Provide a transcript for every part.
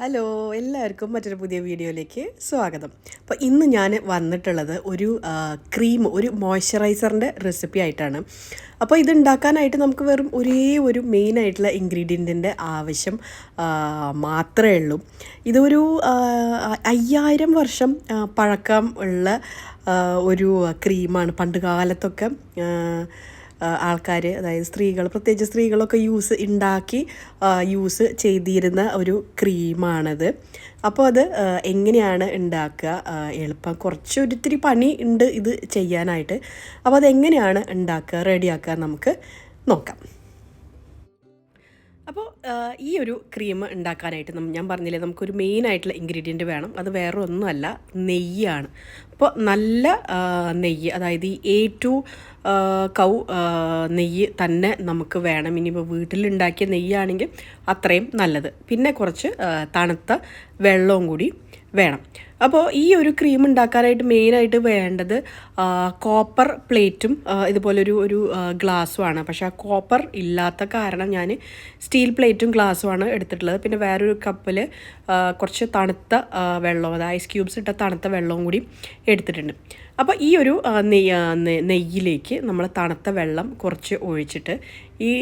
Hello എല്ലാവർക്കും മറ്റൊരു പുതിയ വീഡിയോയിലേക്ക് സ്വാഗതം. അപ്പോൾ ഇന്ന് ഞാൻ വന്നിട്ടുള്ളത് ഒരു മോയ്സ്ചറൈസറിൻ്റെ റെസിപ്പി ആയിട്ടാണ്. അപ്പോൾ ഇത് ഉണ്ടാക്കാനായിട്ട് നമുക്ക് വെറും ഒരു മെയിനായിട്ടുള്ള ഇൻഗ്രീഡിയൻറ്റിൻ്റെ ആവശ്യം മാത്രമേ ഉള്ളൂ. ഇതൊരു 5000 വർഷം പഴക്കം ഉള്ള ഒരു ക്രീമാണ്. പണ്ട് കാലത്തൊക്കെ ആൾക്കാർ, അതായത് പ്രത്യേകിച്ച് സ്ത്രീകളൊക്കെ യൂസ് ചെയ്തിരുന്ന ഒരു ക്രീമാണത്. അപ്പോൾ അത് എങ്ങനെയാണ് ഉണ്ടാക്കുക, എളുപ്പം ഒരിത്തിരി പണി ഉണ്ട് ഇത് ചെയ്യാനായിട്ട്. അപ്പോൾ അതെങ്ങനെയാണ് ഉണ്ടാക്കുക, റെഡിയാക്കുക നമുക്ക് നോക്കാം. അപ്പോൾ ഈ ഒരു ക്രീം ഉണ്ടാക്കാനായിട്ട് ഞാൻ പറഞ്ഞില്ലേ, നമുക്കൊരു മെയിനായിട്ടുള്ള ഇൻഗ്രീഡിയൻറ്റ് വേണം. അത് വേറെ ഒന്നുമല്ല, നെയ്യാണ്. അപ്പോൾ നല്ല നെയ്യ്, അതായത് ഈ A2 കൗ നെയ്യ് തന്നെ നമുക്ക് വേണം. ഇനിയിപ്പോൾ വീട്ടിലുണ്ടാക്കിയ നെയ്യാണെങ്കിൽ അത്രയും നല്ലത്. പിന്നെ കുറച്ച് തണുത്ത വെള്ളവും കൂടി വേണം. അപ്പോൾ ഈ ഒരു ക്രീം ഉണ്ടാക്കാനായിട്ട് മെയിനായിട്ട് വേണ്ടത് കോപ്പർ പ്ലേറ്റും ഇതുപോലൊരു ഗ്ലാസ്സുമാണ്. പക്ഷേ ആ കോപ്പർ ഇല്ലാത്ത കാരണം ഞാൻ സ്റ്റീൽ പ്ലേറ്റും ഗ്ലാസ്സുമാണ് എടുത്തിട്ടുള്ളത്. പിന്നെ വേറൊരു കപ്പിൽ കുറച്ച് തണുത്ത വെള്ളം, അതായത് ഐസ് ക്യൂബ്സ് ഇട്ട തണുത്ത വെള്ളവും കൂടി എടുത്തിട്ടുണ്ട്. അപ്പോൾ ഈ ഒരു നെയ്യിലേക്ക് നമ്മൾ തണുത്ത വെള്ളം കുറച്ച് ഒഴിച്ചിട്ട് ഈ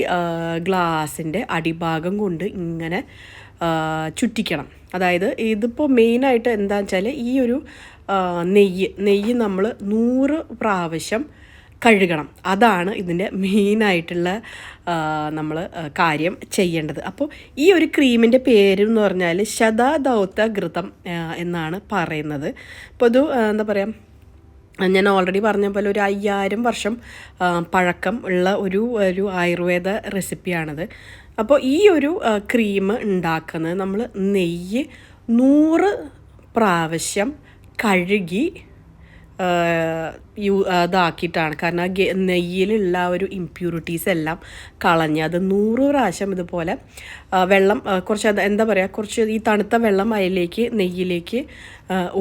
ഗ്ലാസിൻ്റെ അടിഭാഗം കൊണ്ട് ഇങ്ങനെ ചുറ്റിക്കണം. അതായത് ഇതിപ്പോൾ മെയിനായിട്ട് എന്താണെന്ന് വെച്ചാൽ ഈ ഒരു നെയ്യ് നമ്മൾ 100 പ്രാവശ്യം കഴുകണം. അതാണ് ഇതിൻ്റെ മെയിനായിട്ടുള്ള നമ്മൾ കാര്യം ചെയ്യേണ്ടത്. അപ്പോൾ ഈ ഒരു ക്രീമിൻ്റെ പേര് എന്ന് പറഞ്ഞാൽ ശതദൗത ഘൃതം എന്നാണ് പറയുന്നത്. അപ്പോൾ ഇത് എന്താ പറയുക, ഞാൻ ഓൾറെഡി പറഞ്ഞ പോലെ ഒരു 5000 വർഷം പഴക്കം ഉള്ള ഒരു ആയുർവേദ റെസിപ്പിയാണിത്. അപ്പോൾ ഈ ഒരു ക്രീം ഉണ്ടാക്കുന്നത് നമ്മൾ നെയ്യ് 100 പ്രാവശ്യം കഴുകി ഇതാക്കിയിട്ടാണ്. കാരണം നെയ്യിലുള്ള ഒരു ഇമ്പ്യൂരിറ്റീസ് എല്ലാം കളഞ്ഞ് അത് 100 പ്രാവശ്യം ഇതുപോലെ വെള്ളം കുറച്ച് എന്താ പറയുക, കുറച്ച് ഈ തണുത്ത വെള്ളം നെയ്യിലേക്ക്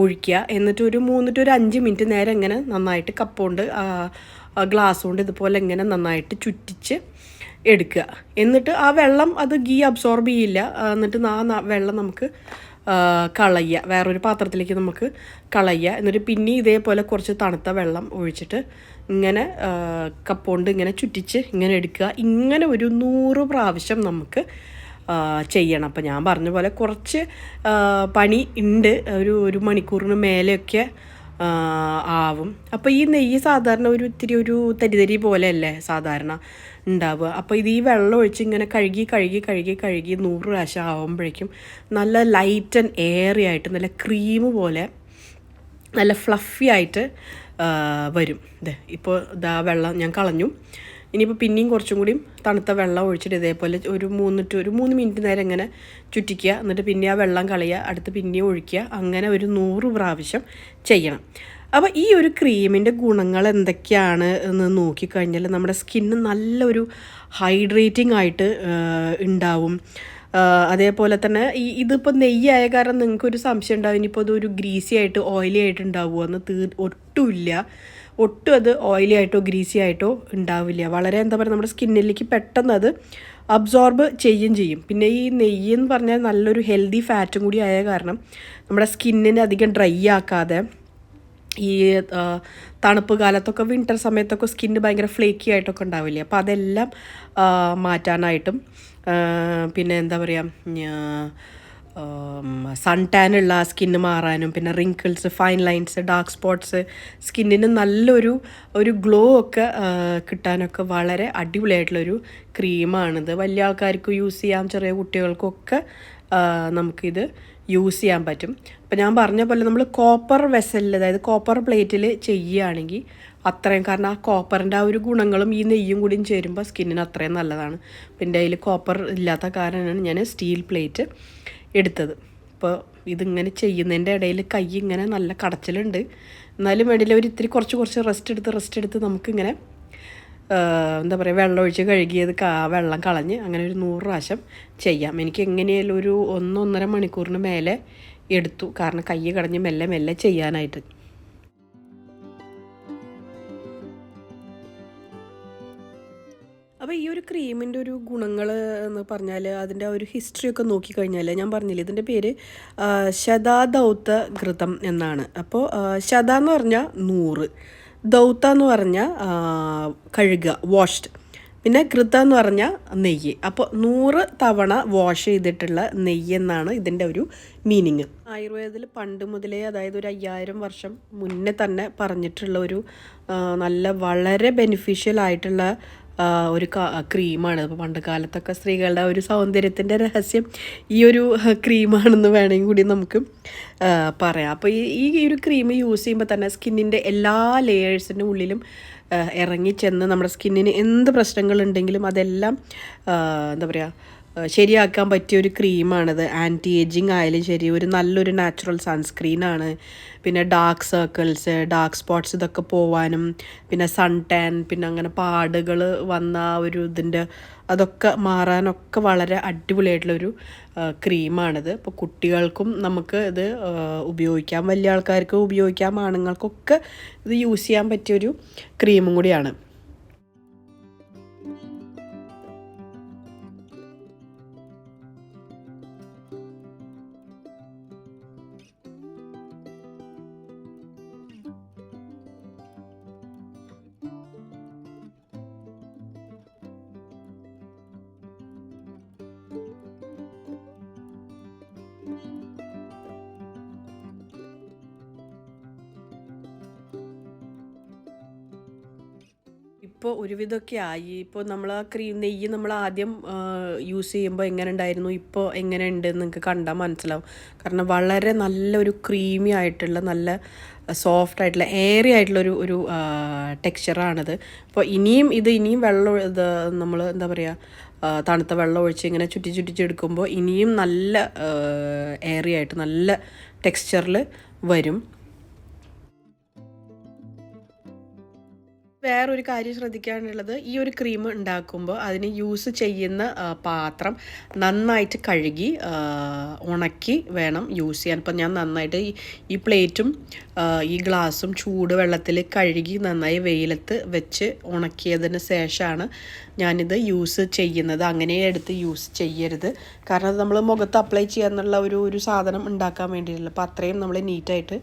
ഒഴിക്കുക. എന്നിട്ട് ഒരു 3 to 5 മിനിറ്റ് നേരം ഇങ്ങനെ നന്നായിട്ട് കപ്പുകൊണ്ട് ഗ്ലാസ് കൊണ്ട് ഇതുപോലെ ഇങ്ങനെ നന്നായിട്ട് ചുറ്റിച്ച് എടുക്കുക. എന്നിട്ട് ആ വെള്ളം അത് ഗീ അബ്സോർബ് ചെയ്യില്ല. എന്നിട്ട് ആ വെള്ളം നമുക്ക് കളയുക, വേറൊരു പാത്രത്തിലേക്ക് നമുക്ക് കളയുക. എന്നിട്ട് പിന്നെ ഇതേപോലെ കുറച്ച് തണുത്ത വെള്ളം ഒഴിച്ചിട്ട് ഇങ്ങനെ കപ്പുകൊണ്ട് ഇങ്ങനെ ചുറ്റിച്ച് ഇങ്ങനെ എടുക്കുക. ഇങ്ങനെ ഒരു 100 പ്രാവശ്യം നമുക്ക് ചെയ്യണം. അപ്പോൾ ഞാൻ പറഞ്ഞ പോലെ കുറച്ച് പണി ഉണ്ട്, ഒരു മണിക്കൂറിന് മേലെയൊക്കെ ആവും. അപ്പോൾ ഈ നെയ്യ് സാധാരണ ഇത്തിരി ഒരു തരി പോലെയല്ലേ സാധാരണ ഉണ്ടാവുക. അപ്പോൾ ഇത് ഈ വെള്ളം ഒഴിച്ച് ഇങ്ങനെ കഴുകി 100 പ്രാവശ്യം ആവുമ്പോഴേക്കും നല്ല ലൈറ്റ് ആൻഡ് എയറി ആയിട്ട് നല്ല ക്രീം പോലെ നല്ല ഫ്ലഫി ആയിട്ട് വരും. ഇപ്പോൾ വെള്ളം ഞാൻ കളഞ്ഞു. ഇനിയിപ്പോൾ പിന്നെയും കുറച്ചും കൂടി തണുത്ത വെള്ളം ഒഴിച്ചിട്ട് ഇതേപോലെ ഒരു 3 മിനിറ്റ് നേരം ഇങ്ങനെ ചുറ്റിക്കുക. എന്നിട്ട് പിന്നെ ആ വെള്ളം കളയുക, അടുത്ത് പിന്നെയും ഒഴിക്കുക. അങ്ങനെ ഒരു 100 പ്രാവശ്യം ചെയ്യണം. അപ്പോൾ ഈ ഒരു ക്രീമിൻ്റെ ഗുണങ്ങൾ എന്തൊക്കെയാണ് എന്ന് നോക്കിക്കഴിഞ്ഞാൽ നമ്മുടെ സ്കിന്ന് നല്ലൊരു ഹൈഡ്രേറ്റിംഗ് ആയിട്ട് ഉണ്ടാവും. അതേപോലെ തന്നെ ഇതിപ്പോൾ നെയ്യായ കാരണം നിങ്ങൾക്കൊരു സംശയം ഉണ്ടാവും, ഇനിയിപ്പോൾ അതൊരു ഗ്രീസി ആയിട്ട് ഓയിലി ആയിട്ട് ഉണ്ടാവുമോ എന്ന്. ഒട്ടും അത് ഓയിലി ആയിട്ടോ ഗ്രീസി ആയിട്ടോ ഉണ്ടാവില്ല. വളരെ എന്താ പറയുക, നമ്മുടെ സ്കിന്നിലേക്ക് പെട്ടെന്ന് അത് അബ്സോർബ് ചെയ്യും. പിന്നെ ഈ നെയ്യ് എന്ന് പറഞ്ഞാൽ നല്ലൊരു ഹെൽത്തി ഫാറ്റും കൂടി ആയ കാരണം നമ്മുടെ സ്കിന്നിനെ അധികം ഡ്രൈ ആക്കാതെ, ഈ തണുപ്പ് കാലത്തൊക്കെ വിൻ്റർ സമയത്തൊക്കെ സ്കിന്ന് ഭയങ്കര ഫ്ലേക്കി ആയിട്ടൊക്കെ ഉണ്ടാവില്ലേ, അപ്പോൾ അതെല്ലാം മാറ്റാനായിട്ടും പിന്നെ എന്താ പറയുക, സൺ ടാനുള്ള സ്കിന്ന് മാറാനും, പിന്നെ wrinkles, fine lines, dark spots, സ്കിന്നിന് നല്ലൊരു ഗ്ലോ ഒക്കെ കിട്ടാനൊക്കെ വളരെ അടിപൊളിയായിട്ടുള്ളൊരു ക്രീമാണിത്. വലിയ ആൾക്കാർക്ക് യൂസ് ചെയ്യാം, ചെറിയ കുട്ടികൾക്കൊക്കെ നമുക്കിത് യൂസ് ചെയ്യാൻ പറ്റും. അപ്പോൾ ഞാൻ പറഞ്ഞ പോലെ നമ്മൾ കോപ്പർ വെസലിൽ, അതായത് കോപ്പർ പ്ലേറ്റിൽ ചെയ്യുകയാണെങ്കിൽ അത്രയും, കാരണം ആ കോപ്പറിൻ്റെ ആ ഒരു ഗുണങ്ങളും ഈ നെയ്യും കൂടിയും ചേരുമ്പോൾ സ്കിന്നിന് അത്രയും നല്ലതാണ്. പിന്നെ അതിൽ കോപ്പർ ഇല്ലാത്ത കാരണമാണ് ഞാൻ സ്റ്റീൽ പ്ലേറ്റ് എടുത്തത്. ഇപ്പോൾ ഇതിങ്ങനെ ചെയ്യുന്നതിൻ്റെ ഇടയിൽ കൈ ഇങ്ങനെ നല്ല കടച്ചിലുണ്ട്. എന്നാലും വേണ്ടിയില്ല, ഇത്തിരി കുറച്ച് റെസ്റ്റ് എടുത്ത് നമുക്കിങ്ങനെ എന്താ പറയുക, വെള്ളം ഒഴിച്ച് കഴുകിയത് വെള്ളം കളഞ്ഞ് അങ്ങനെ ഒരു 100 പ്രാവശ്യം ചെയ്യാം. എനിക്ക് എങ്ങനെയായാലും ഒരു 1-1.5 മണിക്കൂറിന് മേലെ എടുത്തു, കാരണം കൈ കടഞ്ഞ് മെല്ലെ ചെയ്യാനായിട്ട്. അപ്പോൾ അപ്പോൾ ഈ ഒരു ക്രീമിൻ്റെ ഒരു ഗുണങ്ങൾ എന്ന് പറഞ്ഞാൽ അതിൻ്റെ ഒരു ഹിസ്റ്ററി ഒക്കെ നോക്കിക്കഴിഞ്ഞാൽ ഞാൻ പറഞ്ഞില്ലേ ഇതിൻ്റെ പേര് ശതാദൗത്ത ഘൃതം എന്നാണ്. അപ്പോൾ ശത എന്ന് പറഞ്ഞാൽ 100, ദൗത്ത എന്ന് പറഞ്ഞാൽ കഴുകുക, വാഷ്ഡ്, പിന്നെ ഘൃത എന്ന് പറഞ്ഞാൽ നെയ്യ്. അപ്പോൾ 100 തവണ വാഷ് ചെയ്തിട്ടുള്ള നെയ്യ് എന്നാണ് ഇതിൻ്റെ ഒരു മീനിങ്. ആയുർവേദത്തിൽ പണ്ട് മുതലേ, അതായത് ഒരു 5000 വർഷം മുന്നേ തന്നെ പറഞ്ഞിട്ടുള്ള ഒരു നല്ല വളരെ ബെനിഫിഷ്യൽ ആയിട്ടുള്ള ഒരു ക്രീമാണ്. അപ്പോൾ പണ്ട് കാലത്തൊക്കെ സ്ത്രീകളുടെ ഒരു സൗന്ദര്യത്തിൻ്റെ രഹസ്യം ഈ ഒരു ക്രീമാണെന്ന് വേണമെങ്കിൽ കൂടി നമുക്ക് പറയാം. അപ്പോൾ ഈ ഒരു ക്രീം യൂസ് ചെയ്യുമ്പോൾ തന്നെ സ്കിന്നിൻ്റെ എല്ലാ ലെയേഴ്സിൻ്റെ ഉള്ളിലും ഇറങ്ങിച്ചെന്ന് നമ്മുടെ സ്കിന്നിന് എന്ത് പ്രശ്നങ്ങളുണ്ടെങ്കിലും അതെല്ലാം എന്താ പറയുക ശരിയാക്കാൻ പറ്റിയ ഒരു ക്രീമാണിത്. ആൻറ്റി ഏജിങ് ആയാലും ശരി, ഒരു നല്ലൊരു നാച്ചുറൽ സൺസ്ക്രീനാണ്. പിന്നെ ഡാർക്ക് സർക്കിൾസ്, ഡാർക്ക് സ്പോട്ട്സ് ഇതൊക്കെ പോവാനും, പിന്നെ സൺ ടാൻ, പിന്നെ അങ്ങനെ പാടുകൾ വന്ന ഒരു ഇതിൻ്റെ അതൊക്കെ മാറാനൊക്കെ വളരെ അടിപൊളിയായിട്ടുള്ളൊരു ക്രീമാണിത്. അപ്പോൾ കുട്ടികൾക്കും നമുക്ക് ഇത് ഉപയോഗിക്കാം, വലിയ ആൾക്കാർക്ക് ഉപയോഗിക്കാം, ആണുങ്ങൾക്കൊക്കെ ഇത് യൂസ് ചെയ്യാൻ പറ്റിയൊരു ക്രീമും കൂടിയാണ്. ഇപ്പോൾ ഒരുവിധമൊക്കെ ആയി. ഇപ്പോൾ നമ്മൾ ആ നെയ്യ് നമ്മൾ ആദ്യം യൂസ് ചെയ്യുമ്പോൾ എങ്ങനെ ഉണ്ടായിരുന്നു, ഇപ്പോൾ എങ്ങനെ ഉണ്ട് നിങ്ങൾക്ക് കണ്ടാൽ മനസ്സിലാവും. കാരണം വളരെ നല്ലൊരു ക്രീമി ആയിട്ടുള്ള, നല്ല സോഫ്റ്റ് ആയിട്ടുള്ള, എയറി ആയിട്ടുള്ളൊരു ഒരു ടെക്സ്ചറാണിത്. അപ്പോൾ ഇനിയും വെള്ളം ഇത് നമ്മൾ എന്താ പറയുക തണുത്ത വെള്ളം ഒഴിച്ച് ഇങ്ങനെ ചുറ്റിച്ചെടുക്കുമ്പോൾ ഇനിയും നല്ല എയറി ആയിട്ട് നല്ല ടെക്സ്ചറിൽ വരും. വേറൊരു കാര്യം ശ്രദ്ധിക്കാനുള്ളത്, ഈ ഒരു ക്രീം ഉണ്ടാക്കുമ്പോൾ അതിന് യൂസ് ചെയ്യുന്ന പാത്രം നന്നായിട്ട് കഴുകി ഉണക്കി വേണം യൂസ് ചെയ്യാൻ. ഇപ്പം ഞാൻ നന്നായിട്ട് ഈ പ്ലേറ്റും ഈ ഗ്ലാസും ചൂട് വെള്ളത്തിൽ കഴുകി നന്നായി വെയിലത്ത് വെച്ച് ഉണക്കിയതിന് ശേഷമാണ് ഞാനിത് യൂസ് ചെയ്യുന്നത്. അങ്ങനെ എടുത്ത് യൂസ് ചെയ്യരുത്. കാരണം അത് നമ്മൾ മുഖത്ത് അപ്ലൈ ചെയ്യാന്നുള്ള ഒരു സാധനം ഉണ്ടാക്കാൻ വേണ്ടിയിട്ടില്ല. അപ്പോൾ അത്രയും നമ്മൾ നീറ്റായിട്ട്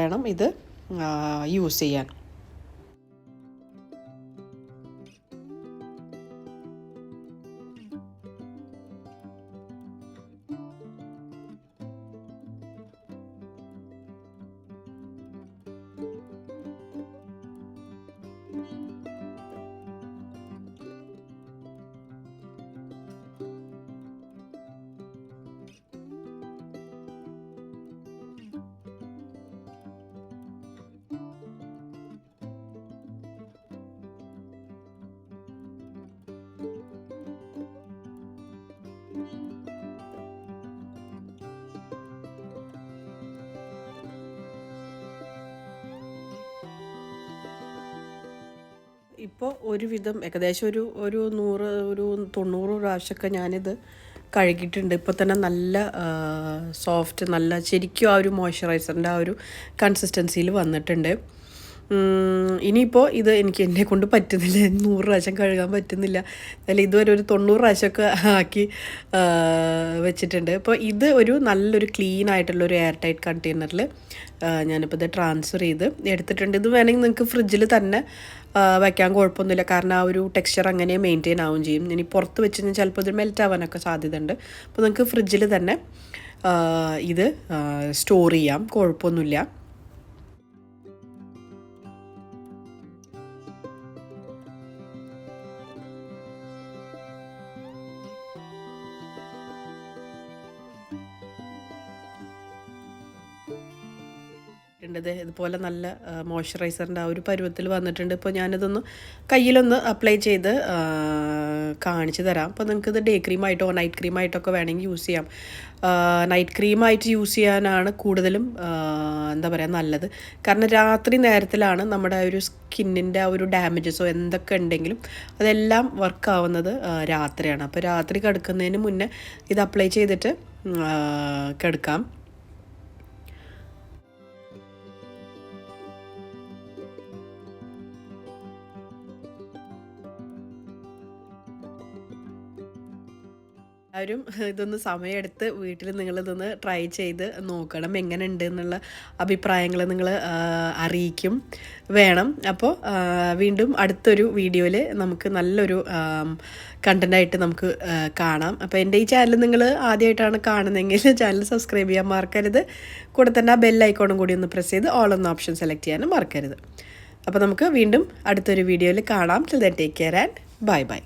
വേണം ഇത് യൂസ് ചെയ്യാൻ. ഇപ്പോൾ ഒരുവിധം ഏകദേശം ഒരു 90 പ്രാവശ്യമൊക്കെ ഞാനിത് കഴുകിയിട്ടുണ്ട്. ഇപ്പോൾ തന്നെ നല്ല സോഫ്റ്റ്, നല്ല ശരിക്കും ആ ഒരു മോയ്സ്ചറൈസറിൻ്റെ ആ ഒരു കൺസിസ്റ്റൻസിയിൽ വന്നിട്ടുണ്ട്. ഇനിയിപ്പോൾ ഇത് എന്നെ കൊണ്ട് പറ്റുന്നില്ല, 100 പ്രാവശ്യം കഴുകാൻ പറ്റുന്നില്ല. അതിൽ ഇതുവരെ ഒരു 90 പ്രാവശ്യമൊക്കെ ആക്കി വെച്ചിട്ടുണ്ട്. അപ്പോൾ ഇത് ഒരു നല്ലൊരു ക്ലീൻ ആയിട്ടുള്ളൊരു എയർ ടൈറ്റ് കണ്ടെയ്നറിൽ ഞാനിപ്പോൾ ഇത് ട്രാൻസ്ഫർ ചെയ്ത് എടുത്തിട്ടുണ്ട്. ഇത് വേണമെങ്കിൽ നിങ്ങൾക്ക് ഫ്രിഡ്ജിൽ തന്നെ വയ്ക്കാൻ കുഴപ്പമൊന്നുമില്ല. കാരണം ആ ഒരു ടെക്സ്ചർ അങ്ങനെ മെയിൻറ്റെയിൻ ആവുകയും ചെയ്യും. ഇനി പുറത്ത് വെച്ച് കഴിഞ്ഞാൽ ചിലപ്പോൾ ഇത് മെൽറ്റ് ആവാനൊക്കെ സാധ്യതയുണ്ട്. അപ്പോൾ നിങ്ങൾക്ക് ഫ്രിഡ്ജിൽ തന്നെ ഇത് സ്റ്റോർ ചെയ്യാം, കുഴപ്പമൊന്നുമില്ല. ഇതുപോലെ നല്ല മോയ്സ്ചറൈസറിൻ്റെ ആ ഒരു പരുവത്തിൽ വന്നിട്ടുണ്ട്. ഇപ്പോൾ ഞാനിതൊന്ന് കയ്യിലൊന്ന് അപ്ലൈ ചെയ്ത് കാണിച്ചു തരാം. അപ്പോൾ നിങ്ങൾക്കിത് ഡേ ക്രീമായിട്ടോ നൈറ്റ് ക്രീമായിട്ടൊക്കെ വേണമെങ്കിൽ യൂസ് ചെയ്യാം. നൈറ്റ് ക്രീമായിട്ട് യൂസ് ചെയ്യാനാണ് കൂടുതലും എന്താ പറയുക നല്ലത്. കാരണം രാത്രി നേരത്തിലാണ് നമ്മുടെ ഒരു സ്കിന്നിൻ്റെ ആ ഒരു ഡാമേജസോ എന്തൊക്കെ ഉണ്ടെങ്കിലും അതെല്ലാം വർക്കാവുന്നത് രാത്രിയാണ്. അപ്പോൾ രാത്രി കിടക്കുന്നതിന് മുന്നേ ഇത് അപ്ലൈ ചെയ്തിട്ട് കിടക്കാം. എല്ലാവരും ഇതൊന്ന് സമയമെടുത്ത് വീട്ടിൽ നിങ്ങളിതൊന്ന് ട്രൈ ചെയ്ത് നോക്കണം, എങ്ങനെ ഉണ്ട് എന്നുള്ള അഭിപ്രായങ്ങൾ നിങ്ങൾ അറിയിക്കും വേണം. അപ്പോൾ വീണ്ടും അടുത്തൊരു വീഡിയോയിൽ നമുക്ക് നല്ലൊരു കണ്ടൻ്റായിട്ട് നമുക്ക് കാണാം. അപ്പോൾ എൻ്റെ ഈ ചാനൽ നിങ്ങൾ ആദ്യമായിട്ടാണ് കാണുന്നതെങ്കിൽ ചാനൽ സബ്സ്ക്രൈബ് ചെയ്യാൻ മറക്കരുത്. കൂടെ തന്നെ ആ ബെൽ ഐക്കോണും കൂടി ഒന്ന് പ്രസ് ചെയ്ത് ഓൾ എന്ന ഓപ്ഷൻ സെലക്ട് ചെയ്യാനും മറക്കരുത്. അപ്പോൾ നമുക്ക് വീണ്ടും അടുത്തൊരു വീഡിയോയിൽ കാണാം. Till then take care and bye bye.